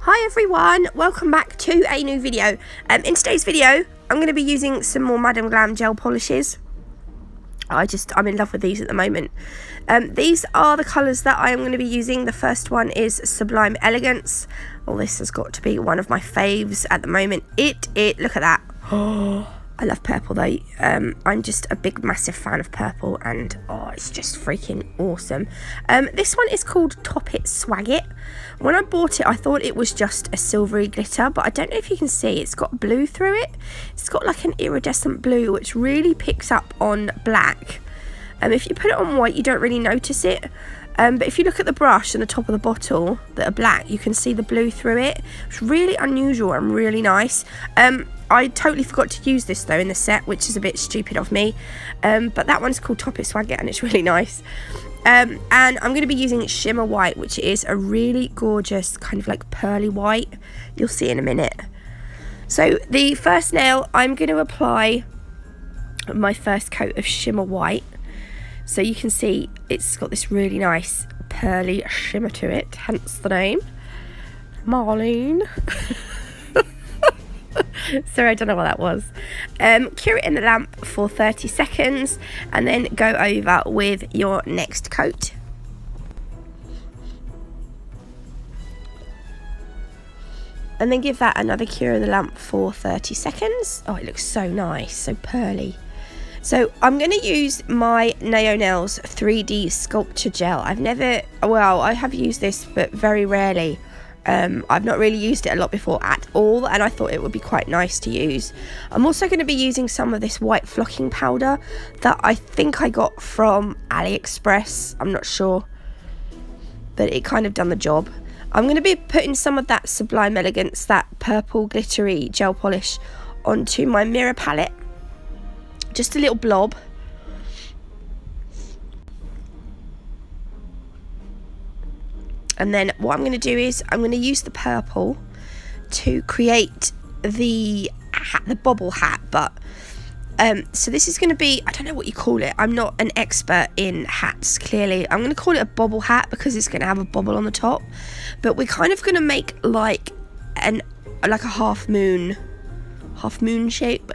Hi everyone, welcome back to a new video. In today's video, I'm going to be using some more Madam Glam gel polishes. I'm in love with these at the moment. These are the colours that I am going to be using. The first one is Sublime Elegance. Oh, this has got to be one of my faves at the moment. Look at that. I love purple though. I'm just a big massive fan of purple, and it's just freaking awesome. This one is called Top It Swag It. When I bought it I thought it was just a silvery glitter, but I don't know if you can see, it's got blue through it. It's got like an iridescent blue which really picks up on black. If you put it on white you don't really notice it, but if you look at the brush and the top of the bottle that are black, you can see the blue through it. It's really unusual and really nice. I totally forgot to use this though in the set, which is a bit stupid of me, but that one's called Top It Swag It and it's really nice. And I'm going to be using Shimmer White, which is a really gorgeous kind of like pearly white. You'll see in a minute. So the first nail, I'm going to apply my first coat of Shimmer White. So you can see it's got this really nice pearly shimmer to it, hence the name. Marlene. Sorry, I don't know what that was. Cure it in the lamp for 30 seconds and then go over with your next coat. And then give that another cure in the lamp for 30 seconds. Oh, it looks so nice, so pearly. So I'm going to use my Nao Nails 3D Sculpture Gel. I have used this, but very rarely. I've not really used it a lot before at all, and I thought it would be quite nice to use. I'm also going to be using some of this white flocking powder that I think I got from AliExpress. I'm not sure, but it kind of done the job. I'm going to be putting some of that Sublime Elegance, that purple glittery gel polish, onto my mirror palette. Just a little blob. And then what I'm going to do is I'm going to use the purple to create the hat, the bobble hat. But so this is going to be, I don't know what you call it. I'm not an expert in hats, clearly. I'm going to call it a bobble hat because it's going to have a bobble on the top. But we're kind of going to make like a half moon shape,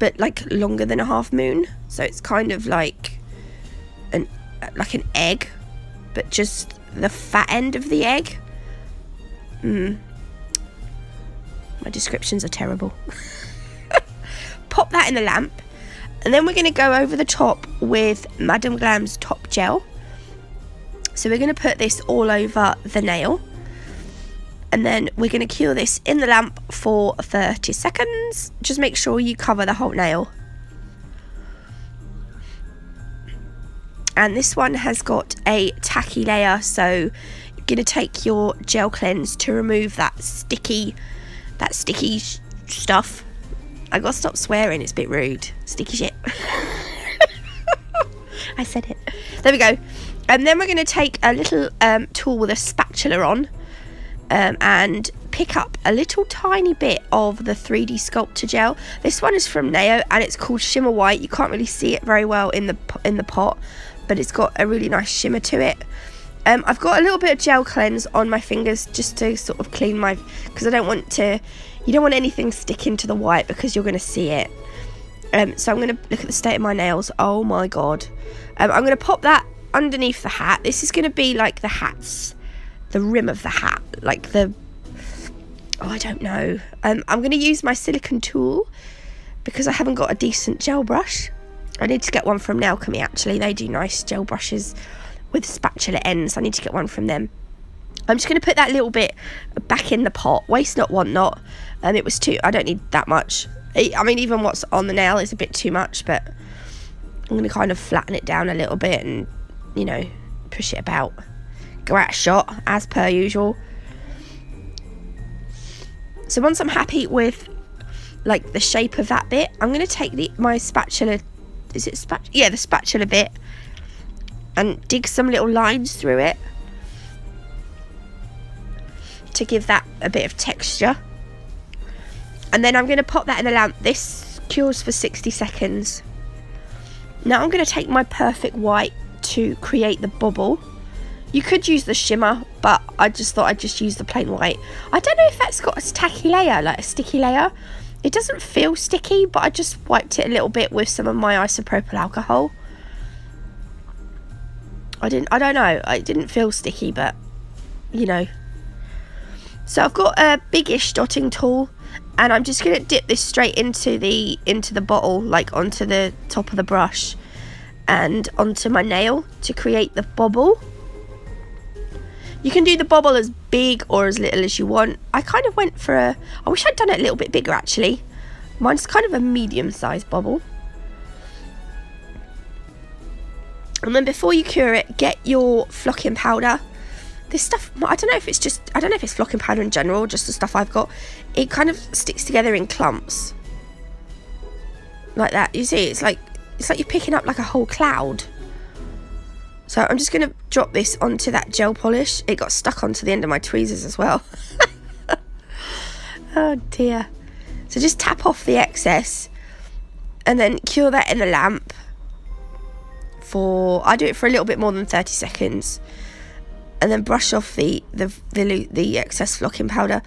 but like longer than a half moon. So it's kind of like an egg, but just the fat end of the egg. My descriptions are terrible. Pop that in the lamp, and then we're going to go over the top with Madam Glam's top gel. So we're going to put this all over the nail, and then we're going to cure this in the lamp for 30 seconds. Just make sure you cover the whole nail. And this one has got a tacky layer, so you're going to take your gel cleanse to remove that sticky stuff. I got to stop swearing, it's a bit rude. Sticky shit. I said it. There we go. And then we're going to take a little tool with a spatula on, and pick up a little tiny bit of the 3D Sculpture Gel. This one is from Nao and it's called Shimmer White. You can't really see it very well in the pot, but it's got a really nice shimmer to it. I've got a little bit of gel cleanse on my fingers just to sort of clean because I don't want you don't want anything sticking to the white because you're going to see it. So I'm going to look at the state of my nails. Oh my god. I'm going to pop that underneath the hat. This is going to be like the rim of the hat, like I don't know. I'm going to use my silicone tool because I haven't got a decent gel brush. I need to get one from Nalchemy actually. They do nice gel brushes with spatula ends. I need to get one from them. I'm just going to put that little bit back in the pot. Waste not, want not. It was I don't need that much. I mean, even what's on the nail is a bit too much, but I'm going to kind of flatten it down a little bit and, push it about. Go out a shot, as per usual. So once I'm happy with, like, the shape of that bit, I'm going to take my spatula, the spatula bit, and dig some little lines through it to give that a bit of texture. And then I'm going to pop that in the lamp. This cures for 60 seconds. Now I'm going to take my perfect white to create the bobble. You could use the shimmer, but I just thought I'd just use the plain white. I don't know if that's got a tacky layer, like a sticky layer. It doesn't feel sticky, but I just wiped it a little bit with some of my isopropyl alcohol. I don't know. It didn't feel sticky, but you know. So I've got a biggish dotting tool, and I'm just gonna dip this straight into the bottle, like onto the top of the brush and onto my nail to create the bobble. You can do the bobble as big or as little as you want. I kind of went for I wish I'd done it a little bit bigger actually. Mine's kind of a medium-sized bobble. And then before you cure it, get your flocking powder. This stuff, I don't know if it's flocking powder in general, just the stuff I've got. It kind of sticks together in clumps. Like that. You see, it's like you're picking up like a whole cloud. So I'm just going to drop this onto that gel polish. It got stuck onto the end of my tweezers as well. Oh dear. So just tap off the excess and then cure that in the lamp I do it for a little bit more than 30 seconds. And then brush off the excess flocking powder.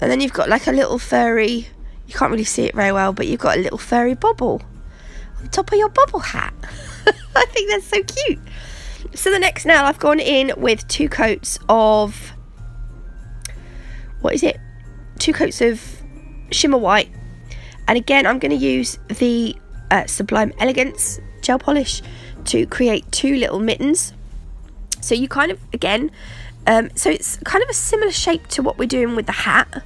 And then you've got like a little furry, you can't really see it very well, but you've got a little furry bobble on top of your bobble hat. I think that's so cute. So the next nail, I've gone in with 2 coats of, what is it? 2 coats of shimmer white. And again, I'm going to use the Sublime Elegance gel polish to create 2 little mittens. So you kind of, again, so it's kind of a similar shape to what we're doing with the hat,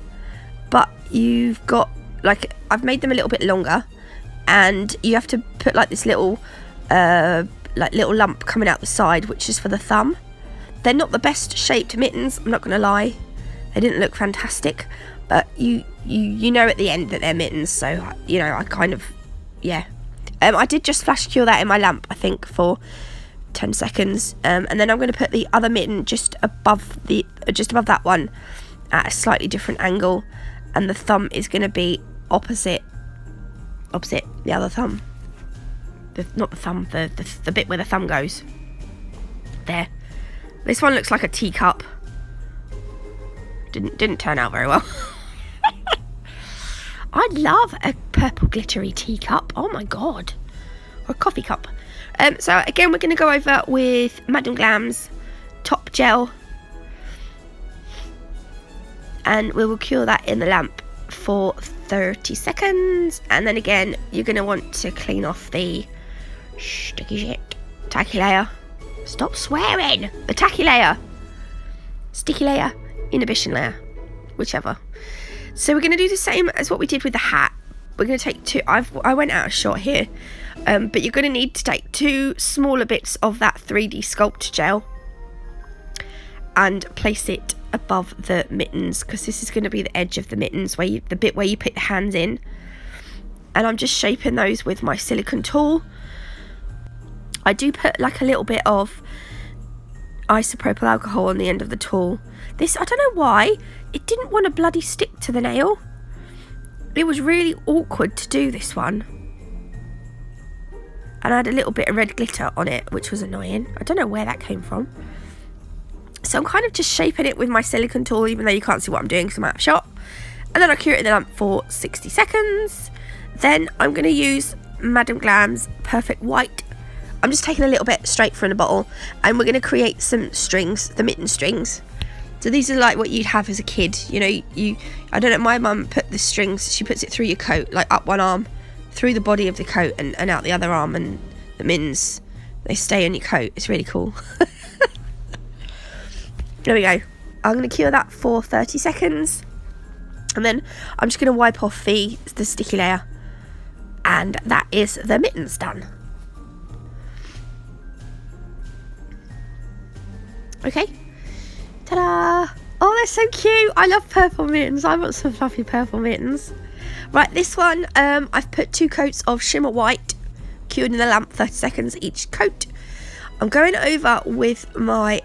but you've got, like, I've made them a little bit longer, and you have to put like this little, little lump coming out the side, which is for the thumb. They're not the best shaped mittens, I'm not going to lie. They didn't look fantastic, but you know at the end that they're mittens, so, you know, I kind of, yeah. I did just flash cure that in my lamp, I think, for 10 seconds, and then I'm going to put the other mitten just above that one at a slightly different angle, and the thumb is going to be opposite the other thumb. Not the thumb, the bit where the thumb goes. There. This one looks like a teacup. Didn't turn out very well. I love a purple glittery teacup. Oh my god. Or a coffee cup. So again, we're going to go over with Madam Glam's top gel, and we will cure that in the lamp for 30 seconds, and then again you're going to want to clean off the sticky shit, tacky layer. Stop swearing. The tacky layer, sticky layer, inhibition layer, whichever. So we're going to do the same as what we did with the hat. We're going to take 2, I went out of shot here, but you're going to need to take 2 smaller bits of that 3D sculpt gel and place it above the mittens, because this is going to be the edge of the mittens, the bit where you put the hands in. And I'm just shaping those with my silicone tool. I do put like a little bit of isopropyl alcohol on the end of the tool. This, I don't know why, it didn't want to bloody stick to the nail. It was really awkward to do this one. And I had a little bit of red glitter on it, which was annoying. I don't know where that came from. So I'm kind of just shaping it with my silicone tool, even though you can't see what I'm doing because I'm out of shot. And then I cure it in the lamp for 60 seconds. Then I'm going to use Madam Glam's Perfect White. I'm just taking a little bit straight from the bottle, and we're going to create some strings, the mitten strings. So these are like what you'd have as a kid, you know. I don't know, my mum put the strings, she puts it through your coat, like up one arm, through the body of the coat, and out the other arm, and the mittens, they stay on your coat. It's really cool. There we go. I'm going to cure that for 30 seconds, and then I'm just going to wipe off the sticky layer, and that is the mittens done. Okay. Ta-da! Oh, they're so cute. I love purple mittens. I want some fluffy purple mittens. Right, this one, I've put 2 coats of shimmer white, cured in the lamp, 30 seconds each coat. I'm going over with my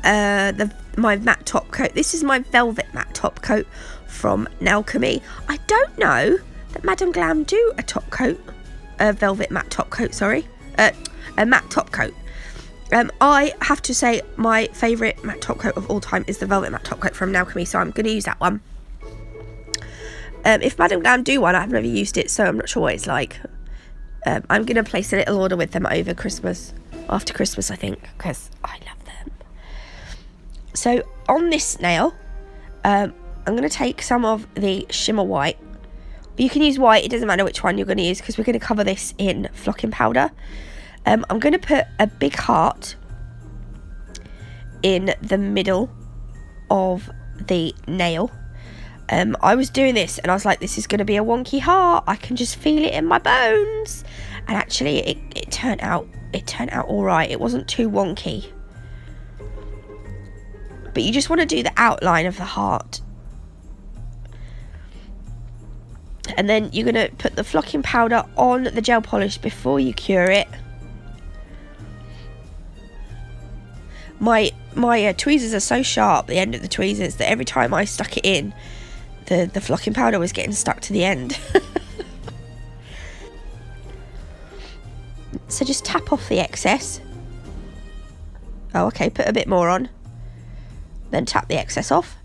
my matte top coat. This is my velvet matte top coat from Natalie. I don't know that Madam Glam do a top coat, a velvet matte top coat, sorry. A matte top coat. I have to say my favourite matte top coat of all time is the Velvet Matte Top Coat from Natalie, so I'm going to use that one. If Madam Glam do one, I've never used it, so I'm not sure what it's like. I'm going to place a little order with them over Christmas, after Christmas I think, because I love them. So on this nail, I'm going to take some of the shimmer white. You can use white, it doesn't matter which one you're going to use, because we're going to cover this in flocking powder. I'm going to put a big heart in the middle of the nail. I was doing this and I was like, this is going to be a wonky heart. I can just feel it in my bones. And actually it turned out all right. It wasn't too wonky. But you just want to do the outline of the heart. And then you're going to put the flocking powder on the gel polish before you cure it. My tweezers are so sharp, the end of the tweezers, that every time I stuck it in, the flocking powder was getting stuck to the end. So just tap off the excess. Oh, okay, put a bit more on. Then tap the excess off.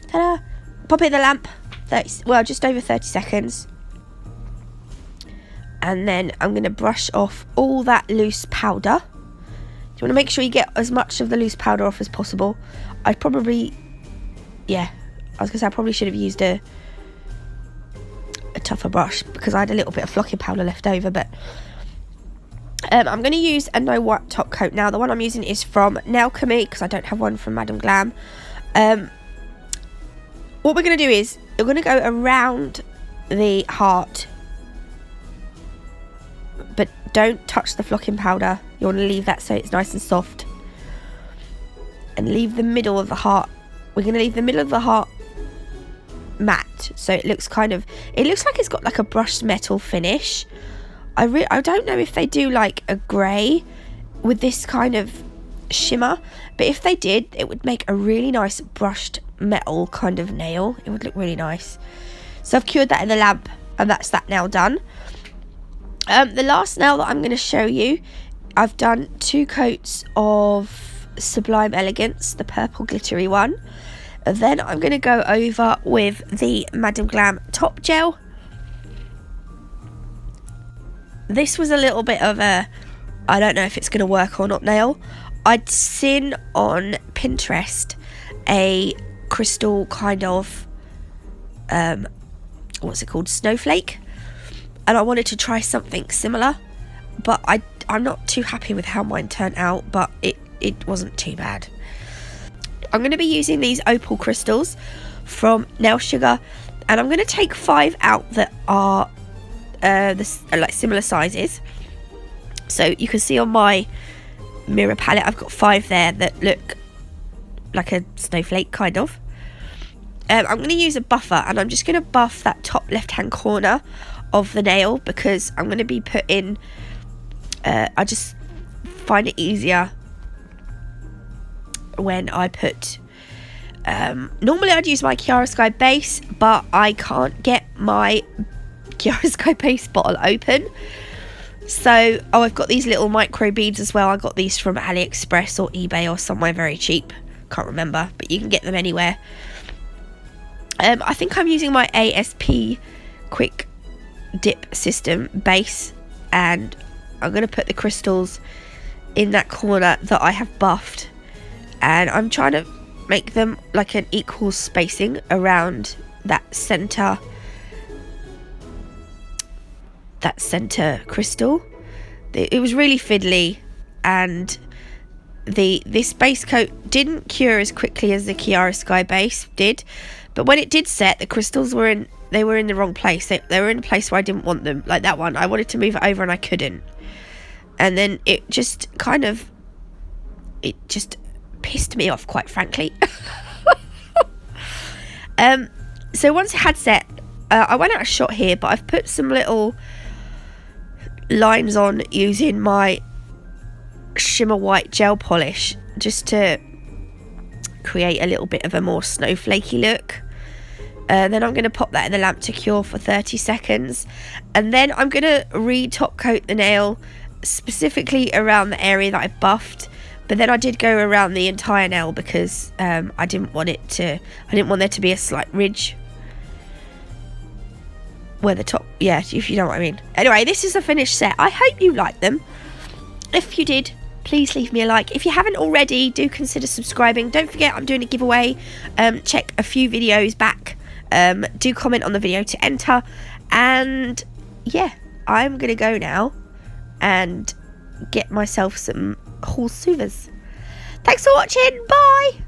Ta-da! Pop it in the lamp. Just over 30 seconds. And then I'm going to brush off all that loose powder. You want to make sure you get as much of the loose powder off as possible. I probably should have used a tougher brush because I had a little bit of flocking powder left over, but I'm going to use a no wipe top coat now. The one I'm using is from Natalie because I don't have one from Madam Glam. What we're going to do is we're going to go around the heart, but don't touch the flocking powder. You want to leave that so it's nice and soft, and leave the middle of the heart. We're going to leave the middle of the heart matte, so it looks like it's got like a brushed metal finish. I don't know if they do like a grey with this kind of shimmer, but if they did, it would make a really nice brushed metal kind of nail. It would look really nice. So I've cured that in the lamp, and that's that nail done. The last nail that I'm going to show you, I've done 2 coats of Sublime Elegance, the purple glittery one. And then I'm going to go over with the Madam Glam top gel. This was a little bit of a, I don't know if it's going to work or not nail. I'd seen on Pinterest a crystal kind of, what's it called, snowflake. And I wanted to try something similar, but I'm not too happy with how mine turned out, but it wasn't too bad. I'm going to be using these opal crystals from Nail Sugar, and I'm going to take 5 out that are like similar sizes. So you can see on my mirror palette I've got 5 there that look like a snowflake kind of. I'm going to use a buffer, and I'm just going to buff that top left hand corner of the nail because I'm going to be putting I just find it easier when I put normally I'd use my Chiarosky base, but I can't get my Chiarosky base bottle open. So I've got these little micro beads as well. I got these from AliExpress or eBay or somewhere very cheap, can't remember, but you can get them anywhere. I think I'm using my ASP quick dip system base, and I'm going to put the crystals in that corner that I have buffed, and I'm trying to make them like an equal spacing around that center crystal. It was really fiddly, and this base coat didn't cure as quickly as the Chiarosky base did, but when it did set, the crystals were in the wrong place. They were in a place where I didn't want them. Like that one, I wanted to move it over and I couldn't, and then it just pissed me off, quite frankly. So once it had set, I went out of shot here, but I've put some little lines on using my shimmer white gel polish just to create a little bit of a more snowflakey look. Then I'm going to pop that in the lamp to cure for 30 seconds, and then I'm going to re-top coat the nail specifically around the area that I buffed, but then I did go around the entire nail because I didn't want there to be a slight ridge where the top, yeah, if you know what I mean. Anyway, this is a finished set. I hope you liked them. If you did, please leave me a like. If you haven't already, do consider subscribing. Don't forget, I'm doing a giveaway. Check a few videos back. Do comment on the video to enter. And yeah, I'm gonna go now and get myself some horse soothers. Thanks for watching. Bye.